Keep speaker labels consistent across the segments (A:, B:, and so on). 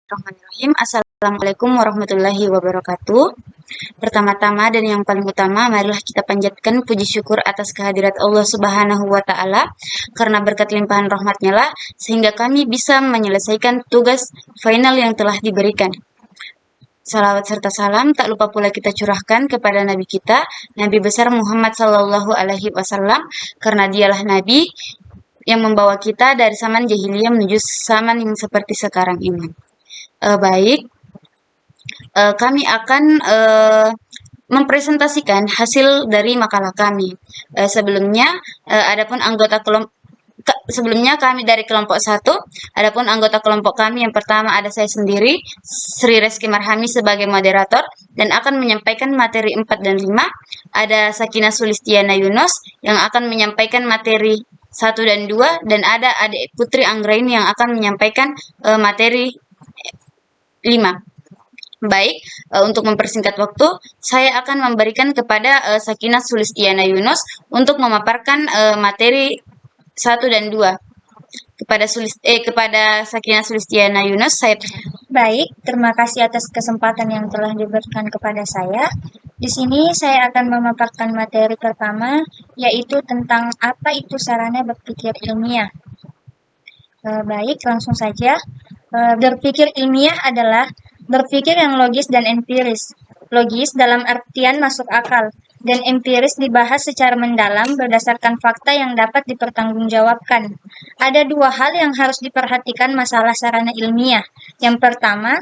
A: Bismillahirrahmanirrahim. Assalamualaikum warahmatullahi wabarakatuh. Pertama-tama dan yang paling utama, marilah kita panjatkan puji syukur atas kehadirat Allah Subhanahu wa Ta'ala, karena berkat limpahan rahmat-Nya lah sehingga kami bisa menyelesaikan tugas final yang telah diberikan. Salawat serta salam tak lupa pula kita curahkan kepada Nabi kita, Nabi besar Muhammad Sallallahu Alaihi Wasallam, karena dialah Nabi yang membawa kita dari zaman jahiliyah menuju zaman yang seperti sekarang ini. Baik, kami akan mempresentasikan hasil dari makalah kami. Sebelumnya kami dari kelompok 1, adapun anggota kelompok kami yang pertama ada saya sendiri, Sri Reski Marhami sebagai moderator dan akan menyampaikan materi 4 dan 5. Ada Sakinah Sulistiana Yunus yang akan menyampaikan materi 1 dan 2, dan ada adik Putri Anggraini yang akan menyampaikan materi 5. Baik, untuk mempersingkat waktu, saya akan memberikan kepada Sakinah Sulistiana Yunus untuk memaparkan materi 1 dan 2. Kepada Sakinah Sulistiana Yunus, saya
B: Baik, terima kasih atas kesempatan yang telah diberikan kepada saya. Di sini saya akan memaparkan materi pertama, yaitu tentang apa itu sarana berpikir ilmiah. Baik, langsung saja. Berpikir ilmiah adalah berpikir yang logis dan empiris. Logis dalam artian masuk akal, dan empiris dibahas secara mendalam berdasarkan fakta yang dapat dipertanggungjawabkan. Ada dua hal yang harus diperhatikan masalah sarana ilmiah. Yang pertama,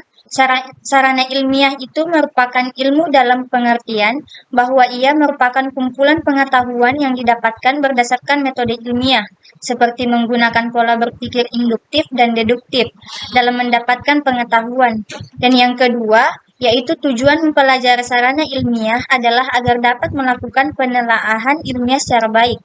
B: sarana ilmiah itu merupakan ilmu dalam pengertian bahwa ia merupakan kumpulan pengetahuan yang didapatkan berdasarkan metode ilmiah, seperti menggunakan pola berpikir induktif dan deduktif dalam mendapatkan pengetahuan. Dan yang kedua, yaitu tujuan mempelajari sarana ilmiah adalah agar dapat melakukan penelaahan ilmiah secara baik.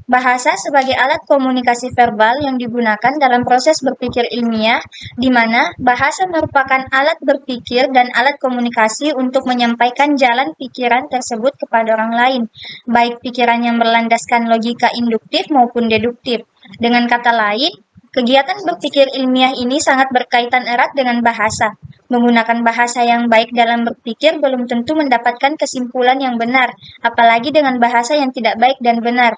B: Bahasa sebagai alat komunikasi verbal yang digunakan dalam proses berpikir ilmiah, di mana bahasa merupakan alat berpikir dan alat komunikasi untuk menyampaikan jalan pikiran tersebut kepada orang lain, baik pikiran yang berlandaskan logika induktif maupun deduktif. Dengan kata lain, kegiatan berpikir ilmiah ini sangat berkaitan erat dengan bahasa. Menggunakan bahasa yang baik dalam berpikir belum tentu mendapatkan kesimpulan yang benar, apalagi dengan bahasa yang tidak baik dan benar.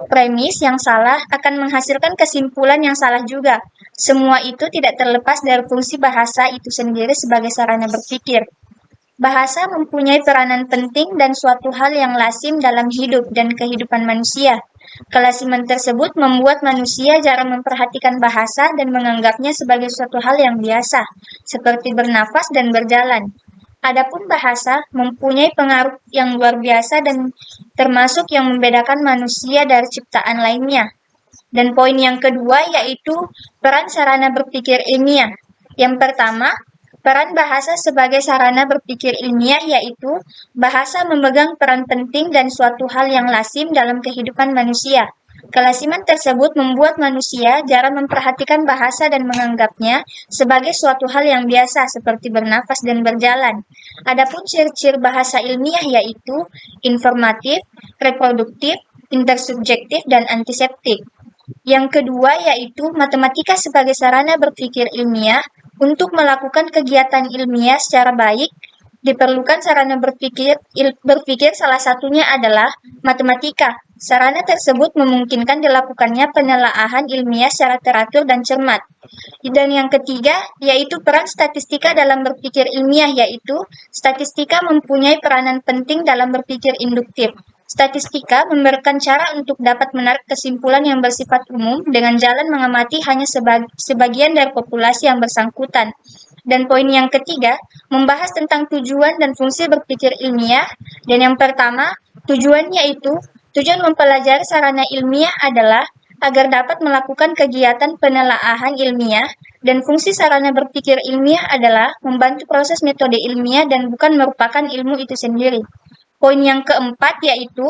B: Premis yang salah akan menghasilkan kesimpulan yang salah juga. Semua itu tidak terlepas dari fungsi bahasa itu sendiri sebagai sarana berpikir. Bahasa mempunyai peranan penting dan suatu hal yang lazim dalam hidup dan kehidupan manusia. Kelasiman tersebut membuat manusia jarang memperhatikan bahasa dan menganggapnya sebagai suatu hal yang biasa, seperti bernafas dan berjalan. Adapun bahasa mempunyai pengaruh yang luar biasa dan termasuk yang membedakan manusia dari ciptaan lainnya. Dan poin yang kedua yaitu peran sarana berpikir ilmiah. Yang pertama, peran bahasa sebagai sarana berpikir ilmiah yaitu bahasa memegang peran penting dan suatu hal yang lazim dalam kehidupan manusia. Kelasiman tersebut membuat manusia jarang memperhatikan bahasa dan menganggapnya sebagai suatu hal yang biasa seperti bernafas dan berjalan. Adapun ciri-ciri bahasa ilmiah yaitu informatif, reproduktif, intersubjektif, dan antiseptik. Yang kedua yaitu matematika sebagai sarana berpikir ilmiah. Untuk melakukan kegiatan ilmiah secara baik, diperlukan sarana berpikir salah satunya adalah matematika. Sarana tersebut memungkinkan dilakukannya penelaahan ilmiah secara teratur dan cermat. Dan yang ketiga, yaitu peran statistika dalam berpikir ilmiah, yaitu statistika mempunyai peranan penting dalam berpikir induktif. Statistika memberikan cara untuk dapat menarik kesimpulan yang bersifat umum dengan jalan mengamati hanya sebagian dari populasi yang bersangkutan. Dan poin yang ketiga, membahas tentang tujuan dan fungsi berpikir ilmiah. Dan yang pertama, tujuan mempelajari sarana ilmiah adalah agar dapat melakukan kegiatan penelaahan ilmiah, dan fungsi sarana berpikir ilmiah adalah membantu proses metode ilmiah dan bukan merupakan ilmu itu sendiri. Poin yang keempat yaitu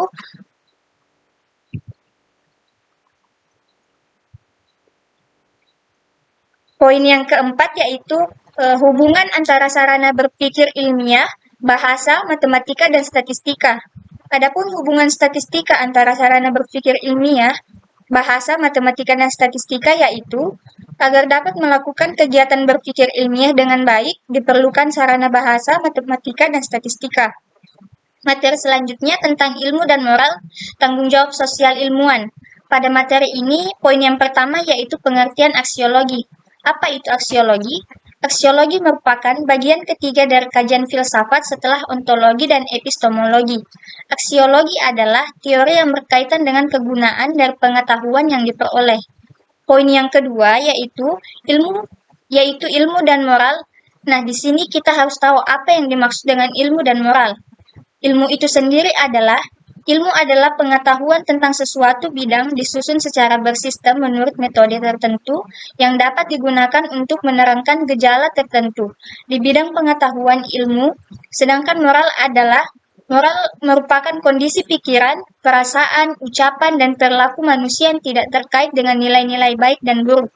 B: hubungan antara sarana berpikir ilmiah, bahasa, matematika, dan statistika. Adapun hubungan statistika antara sarana berpikir ilmiah bahasa, matematika, dan statistika, yaitu agar dapat melakukan kegiatan berpikir ilmiah dengan baik, diperlukan sarana bahasa, matematika, dan statistika. Materi selanjutnya tentang ilmu dan moral, tanggung jawab sosial ilmuwan. Pada materi ini, poin yang pertama yaitu pengertian aksiologi. Apa itu aksiologi? Aksiologi merupakan bagian ketiga dari kajian filsafat setelah ontologi dan epistemologi. Aksiologi adalah teori yang berkaitan dengan kegunaan dari pengetahuan yang diperoleh. Poin yang kedua yaitu ilmu dan moral. Nah, di sini kita harus tahu apa yang dimaksud dengan ilmu dan moral. Ilmu itu sendiri ilmu adalah pengetahuan tentang sesuatu bidang disusun secara bersistem menurut metode tertentu yang dapat digunakan untuk menerangkan gejala tertentu di bidang pengetahuan ilmu, sedangkan moral merupakan kondisi pikiran, perasaan, ucapan, dan perilaku manusia yang tidak terkait dengan nilai-nilai baik dan buruk.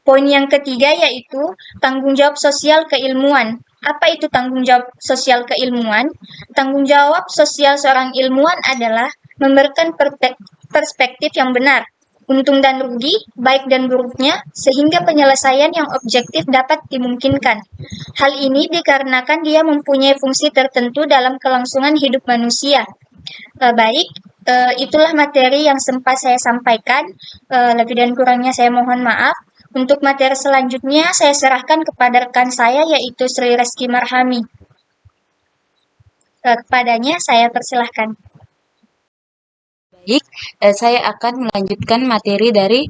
B: Poin yang ketiga yaitu tanggung jawab sosial keilmuan. Apa itu tanggung jawab sosial keilmuan? Tanggung jawab sosial seorang ilmuwan adalah memberikan perspektif yang benar, untung dan rugi, baik dan buruknya, sehingga penyelesaian yang objektif dapat dimungkinkan. Hal ini dikarenakan dia mempunyai fungsi tertentu dalam kelangsungan hidup manusia. Itulah materi yang sempat saya sampaikan. Lebih dan kurangnya saya mohon maaf. Untuk materi selanjutnya saya serahkan kepada rekan saya yaitu Sri Reski Marhami. Kepadanya saya persilahkan.
A: Baik, saya akan melanjutkan materi dari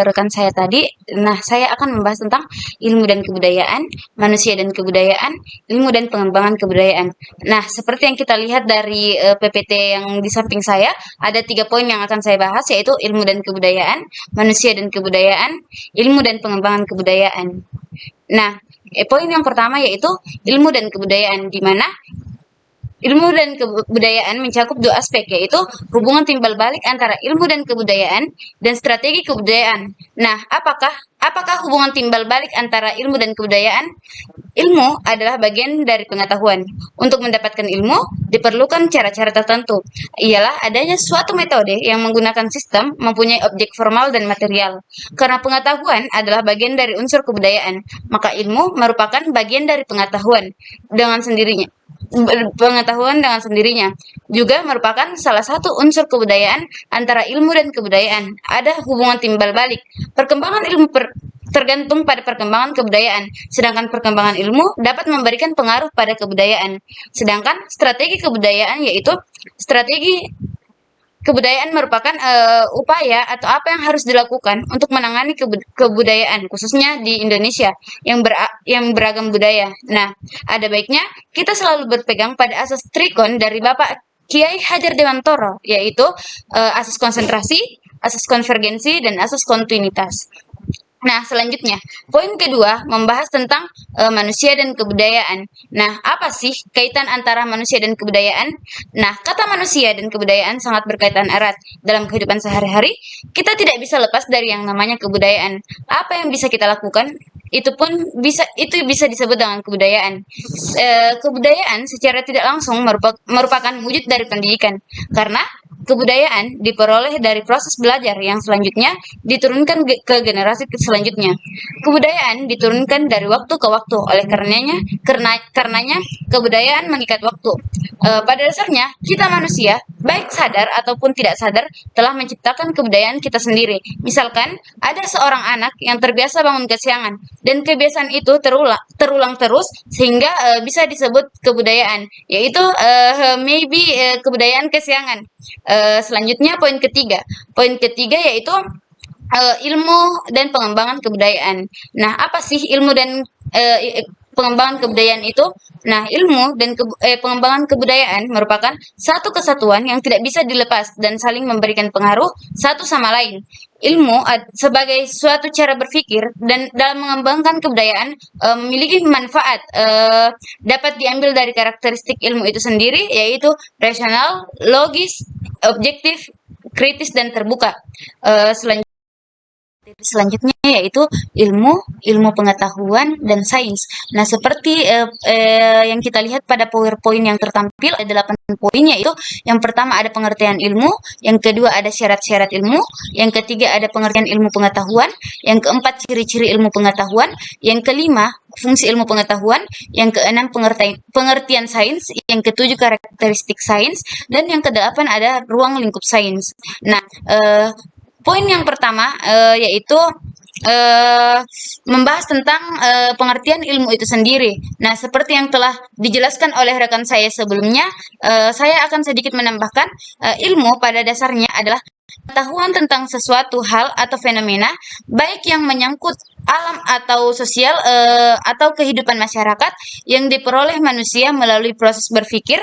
A: rekan saya tadi. Nah, saya akan membahas tentang ilmu dan kebudayaan, manusia dan kebudayaan, ilmu dan pengembangan kebudayaan. Nah, seperti yang kita lihat dari PPT yang di samping saya, ada 3 poin yang akan saya bahas, yaitu ilmu dan kebudayaan, manusia dan kebudayaan, ilmu dan pengembangan kebudayaan. Nah, poin yang pertama yaitu ilmu dan kebudayaan, di mana ilmu dan kebudayaan mencakup 2 aspek, yaitu hubungan timbal balik antara ilmu dan kebudayaan dan strategi kebudayaan. Nah, apakah hubungan timbal balik antara ilmu dan kebudayaan? Ilmu adalah bagian dari pengetahuan. Untuk mendapatkan ilmu, diperlukan cara-cara tertentu. Ialah adanya suatu metode yang menggunakan sistem mempunyai objek formal dan material. Karena pengetahuan adalah bagian dari unsur kebudayaan, maka ilmu merupakan bagian dari pengetahuan dengan sendirinya. Pengetahuan dengan sendirinya juga merupakan salah satu unsur kebudayaan. Antara ilmu dan kebudayaan ada hubungan timbal balik. Perkembangan ilmu tergantung pada perkembangan kebudayaan, sedangkan perkembangan ilmu dapat memberikan pengaruh pada kebudayaan. Sedangkan strategi kebudayaan yaitu strategi kebudayaan merupakan upaya atau apa yang harus dilakukan untuk menangani kebudayaan, khususnya di Indonesia yang beragam budaya. Nah, ada baiknya kita selalu berpegang pada asas trikon dari Bapak Kiai Hajar Dewantoro, yaitu asas konsentrasi, asas konvergensi, dan asas kontinuitas. Nah, selanjutnya, poin kedua membahas tentang manusia dan kebudayaan. Nah, apa sih kaitan antara manusia dan kebudayaan? Nah, kata manusia dan kebudayaan sangat berkaitan erat dalam kehidupan sehari-hari. Kita tidak bisa lepas dari yang namanya kebudayaan. Apa yang bisa kita lakukan? Itu bisa disebut dengan kebudayaan. Kebudayaan secara tidak langsung merupakan wujud dari pendidikan, karena kebudayaan diperoleh dari proses belajar yang selanjutnya diturunkan ke generasi selanjutnya. Kebudayaan diturunkan dari waktu ke waktu. Oleh karenanya kebudayaan mengikat waktu. Pada dasarnya kita manusia, baik sadar ataupun tidak sadar, telah menciptakan kebudayaan kita sendiri. Misalkan ada seorang anak yang terbiasa bangun kesiangan dan kebiasaan itu terulang terus sehingga bisa disebut kebudayaan, yaitu kebudayaan kesiangan. Selanjutnya poin ketiga. Poin ketiga yaitu ilmu dan pengembangan kebudayaan. Nah, apa sih ilmu dan pengembangan kebudayaan itu? Nah, ilmu dan pengembangan kebudayaan merupakan satu kesatuan yang tidak bisa dilepas dan saling memberikan pengaruh satu sama lain. Ilmu sebagai suatu cara berpikir dan dalam mengembangkan kebudayaan memiliki manfaat, dapat diambil dari karakteristik ilmu itu sendiri, yaitu rasional, logis, objektif, kritis, dan terbuka. Selanjutnya Selanjutnya yaitu ilmu pengetahuan dan sains. Nah, seperti yang kita lihat pada PowerPoint yang tertampil ada 8 poin, yaitu yang pertama ada pengertian ilmu, yang kedua ada syarat-syarat ilmu, yang ketiga ada pengertian ilmu pengetahuan, yang keempat ciri-ciri ilmu pengetahuan, yang kelima fungsi ilmu pengetahuan, yang keenam pengertian sains, yang ketujuh karakteristik sains, dan yang kedelapan ada ruang lingkup sains. Nah, poin yang pertama yaitu membahas tentang pengertian ilmu itu sendiri. Nah, seperti yang telah dijelaskan oleh rekan saya sebelumnya, saya akan sedikit menambahkan ilmu pada dasarnya adalah pengetahuan tentang sesuatu hal atau fenomena, baik yang menyangkut alam atau sosial atau kehidupan masyarakat yang diperoleh manusia melalui proses berpikir.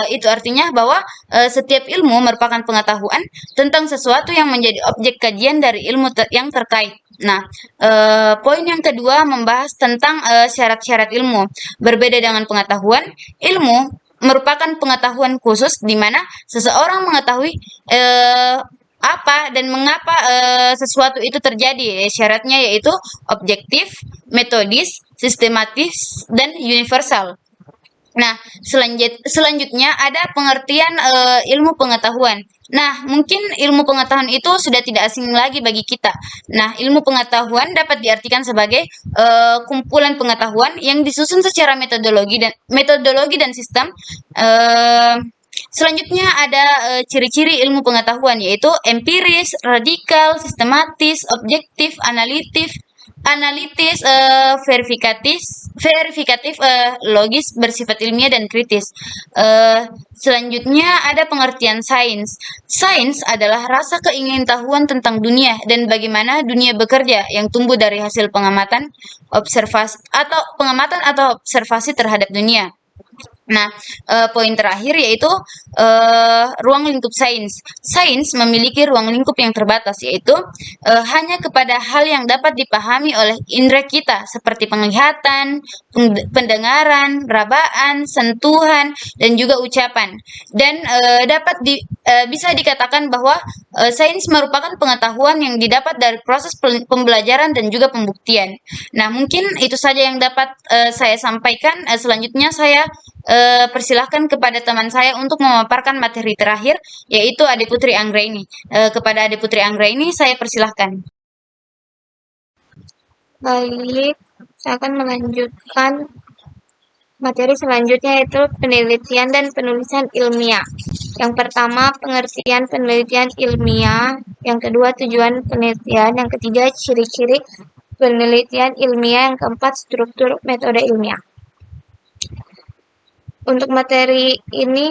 A: Itu artinya bahwa setiap ilmu merupakan pengetahuan tentang sesuatu yang menjadi objek kajian dari ilmu yang terkait. Nah, poin yang kedua membahas tentang syarat-syarat ilmu. Berbeda dengan pengetahuan, ilmu merupakan pengetahuan khusus di mana seseorang mengetahui apa dan mengapa sesuatu itu terjadi. Syaratnya yaitu objektif, metodis, sistematis, dan universal. Nah, selanjutnya ada pengertian ilmu pengetahuan. Nah, mungkin ilmu pengetahuan itu sudah tidak asing lagi bagi kita. Nah, ilmu pengetahuan dapat diartikan sebagai kumpulan pengetahuan yang disusun secara metodologi dan sistem. Selanjutnya ada ciri-ciri ilmu pengetahuan, yaitu empiris, radikal, sistematis, objektif, analitis, verifikatif, logis, bersifat ilmiah dan kritis. Selanjutnya ada pengertian sains. Sains adalah rasa keingintahuan tentang dunia dan bagaimana dunia bekerja yang tumbuh dari hasil pengamatan atau observasi terhadap dunia. Nah, poin terakhir yaitu ruang lingkup sains. Sains memiliki ruang lingkup yang terbatas, yaitu hanya kepada hal yang dapat dipahami oleh indera kita, seperti penglihatan, pendengaran, rabaan, sentuhan, dan juga ucapan. Dan bisa dikatakan bahwa sains merupakan pengetahuan yang didapat dari proses pembelajaran dan juga pembuktian. Nah, mungkin itu saja yang dapat saya sampaikan. Selanjutnya saya persilahkan kepada teman saya untuk memaparkan materi terakhir, yaitu Ade Putri Anggraini. Kepada Ade Putri Anggraini saya persilahkan.
B: Baik, saya akan melanjutkan materi selanjutnya, yaitu penelitian dan penulisan ilmiah. Yang pertama, pengertian penelitian ilmiah. Yang kedua, tujuan penelitian. Yang ketiga, ciri-ciri penelitian ilmiah. Yang keempat, struktur metode ilmiah. Untuk materi ini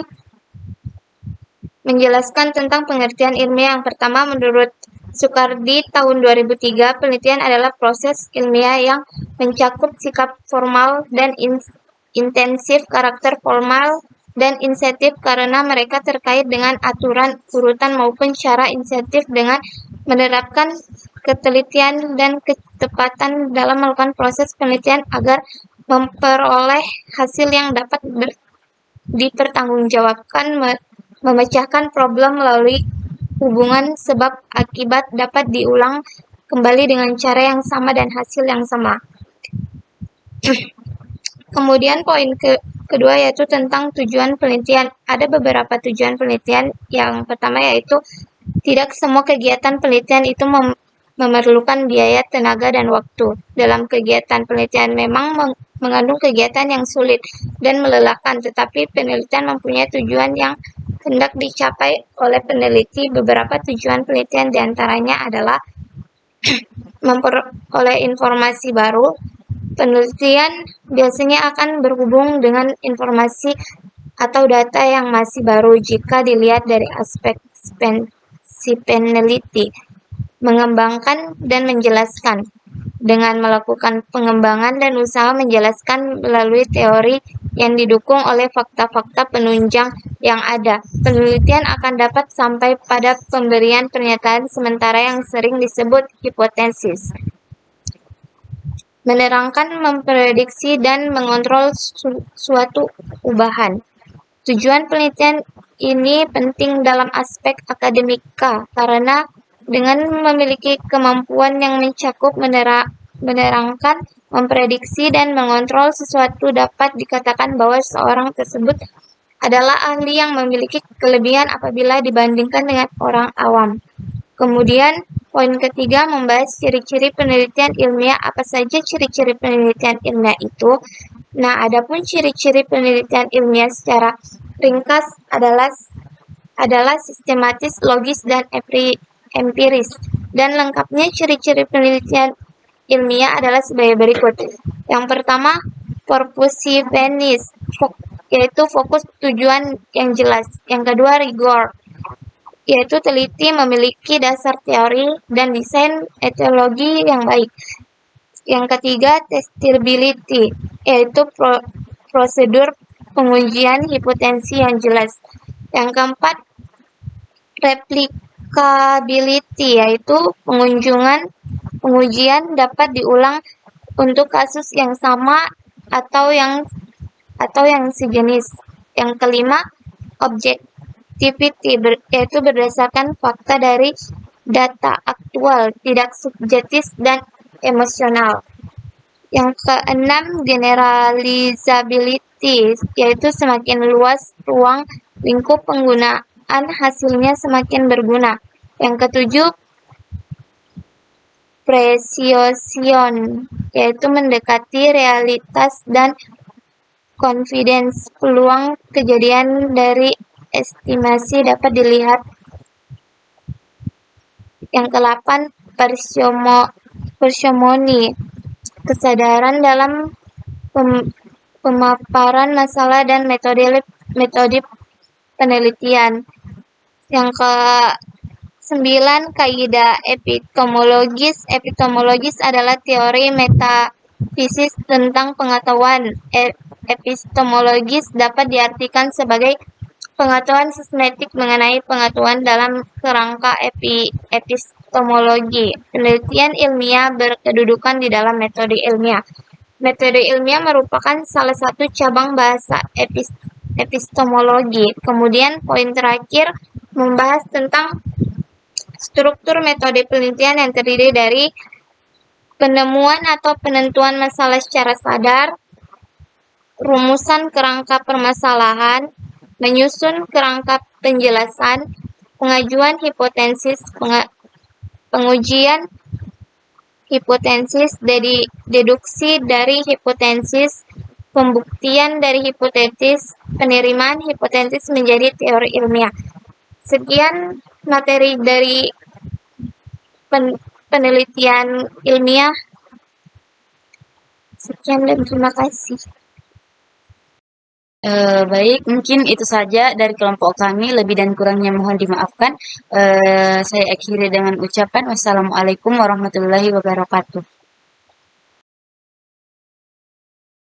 B: menjelaskan tentang pengertian ilmiah. Yang pertama, menurut Soekardi tahun 2003, penelitian adalah proses ilmiah yang mencakup sikap formal dan intensif, karakter formal dan insentif karena mereka terkait dengan aturan urutan maupun cara insentif dengan menerapkan ketelitian dan ketepatan dalam melakukan proses penelitian agar memperoleh hasil yang dapat dipertanggungjawabkan, memecahkan problem melalui hubungan sebab akibat dapat diulang kembali dengan cara yang sama dan hasil yang sama. Kemudian poin kedua yaitu tentang tujuan penelitian. Ada beberapa tujuan penelitian. Yang pertama yaitu tidak semua kegiatan penelitian itu memerlukan biaya, tenaga, dan waktu. Dalam kegiatan penelitian memang mengandung kegiatan yang sulit dan melelahkan, tetapi penelitian mempunyai tujuan yang hendak dicapai oleh peneliti. Beberapa tujuan penelitian diantaranya adalah memperoleh informasi baru. Penelitian biasanya akan berhubung dengan informasi atau data yang masih baru jika dilihat dari aspek si peneliti. Mengembangkan dan menjelaskan. Dengan melakukan pengembangan dan usaha menjelaskan melalui teori yang didukung oleh fakta-fakta penunjang yang ada. Penelitian akan dapat sampai pada pemberian pernyataan sementara yang sering disebut hipotesis. Menerangkan, memprediksi, dan mengontrol suatu ubahan. Tujuan penelitian ini penting dalam aspek akademika karena
C: dengan memiliki kemampuan yang mencakup, menerangkan, memprediksi, dan mengontrol sesuatu, dapat dikatakan bahwa seorang tersebut adalah ahli yang memiliki kelebihan apabila dibandingkan dengan orang awam. Kemudian, poin ketiga membahas ciri-ciri penelitian ilmiah. Apa saja ciri-ciri penelitian ilmiah itu? Nah, adapun ciri-ciri penelitian ilmiah secara ringkas adalah sistematis, logis, dan empiris. Dan lengkapnya ciri-ciri penelitian ilmiah adalah sebagai berikut. Yang pertama, purposiveness, yaitu fokus tujuan yang jelas. Yang kedua, rigor, yaitu teliti, memiliki dasar teori dan desain etiologi yang baik. Yang ketiga, testability, yaitu prosedur pengujian hipotensi yang jelas. Yang keempat, replicability, yaitu pengujian dapat diulang untuk kasus yang sama atau yang sejenis. Yang kelima, objectivity, yaitu berdasarkan fakta dari data aktual, tidak subjektif dan emosional. Yang keenam, generalizability, yaitu semakin luas ruang lingkup penggunaan, hasilnya semakin berguna. Yang ketujuh, precision, yaitu mendekati realitas dan confidence, peluang kejadian dari estimasi dapat dilihat. Yang ke-8, parsimony, kesadaran dalam pemaparan masalah dan metode penelitian. Yang ke-9, kaidah epistemologis. Epistemologis adalah teori metafisis tentang pengetahuan. Epistemologis dapat diartikan sebagai pengetahuan sistematik mengenai pengetahuan dalam kerangka epistemologi. Penelitian ilmiah berkedudukan di dalam metode ilmiah. Metode ilmiah merupakan salah satu cabang bahasa epistemologi. Kemudian poin terakhir membahas tentang struktur metode penelitian yang terdiri dari penemuan atau penentuan masalah secara sadar, rumusan kerangka permasalahan, menyusun kerangka penjelasan, pengajuan hipotesis, pengujian hipotesis, deduksi dari hipotesis, pembuktian dari hipotesis, penerimaan hipotesis menjadi teori ilmiah. Sekian materi dari penelitian ilmiah. Sekian dan terima kasih.
A: Baik, mungkin itu saja dari kelompok kami. Lebih dan kurangnya mohon dimaafkan. Saya akhiri dengan ucapan wassalamualaikum warahmatullahi wabarakatuh.